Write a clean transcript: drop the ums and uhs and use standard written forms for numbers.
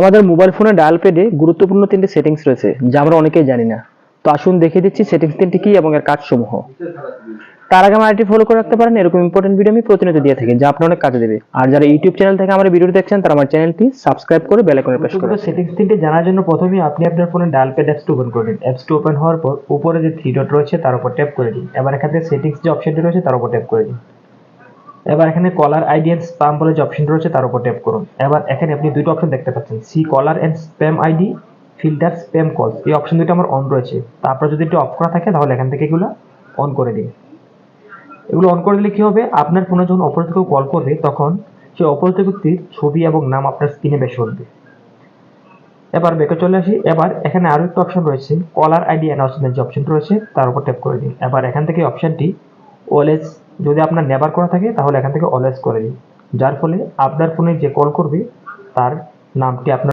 আমাদের মোবাইল ফোনে ডায়াল প্যাডে গুরুত্বপূর্ণ 3টি সেটিংস রয়েছে যা আমরা অনেকেই জানি না। তো আসুন দেখিয়ে দিচ্ছি সেটিংস 3টি কি এবং এর কাজসমূহ। তার আগে আমার আইডি ফলো করে রাখতে পারেন, এরকম ইম্পর্টেন্ট ভিডিও আমি প্রতিনিয়ত দিয়ে থাকি যা আপনার অনেক কাজে দেবে। আর যারা ইউটিউব চ্যানেল থেকে আমার ভিডিও দেখছেন তারা আমার চ্যানেলটি সাবস্ক্রাইব করে বেল আইকনে প্রেস করুন। সেটিংস 3টি জানার জন্য প্রথমেই আপনি আপনার ফোনে ডায়াল প্যাড অ্যাপসটি ওপেন করবেন। অ্যাপসটি ওপেন হওয়ার পর উপরে যে 3 ডট রয়েছে তার উপর ট্যাপ করে দিন। এবার এখান থেকে সেটিংস যে অপশনটি রয়েছে তার উপর ট্যাপ করে দিন। এবার এখানে কলার আইডি এন্ড স্প্যাম বলে যে অপশনটি রয়েছে তার উপর ট্যাপ করুন। এবার এখানে আপনি দুটো অপশন দেখতে পাচ্ছেন, see caller and spam ID, filter spam calls. এই অপশন দুটো আমার অন রয়েছে। তারপর যদি এটা অফ করা থাকে তাহলে এখান থেকে এগুলো অন করে দিন। এগুলো অন করে দিলে কি হবে, আপনার ফোনে যখন অপরিচিত কেউ কল করবে তখন সেই অপরিচিত ব্যক্তির ছবি এবং নাম আপনার স্ক্রিনে ভেসে উঠবে। এবার ব্যাকে চলে আসি। এবার এখানে আরো একটা অপশন রয়েছে, কলার আইডি অ্যানাউন্সমেন্ট যে অপশনটি রয়েছে তার উপর ট্যাপ করে দিন। এবার এখান থেকে অপশনটি অলওয়েজ, যদি আপনার নেভার করা থাকে তাহলে এখান থেকে অলওয়েজ করে দিন, যার ফলে আপনার ফোনে যে কল করবে তার নামটি আপনার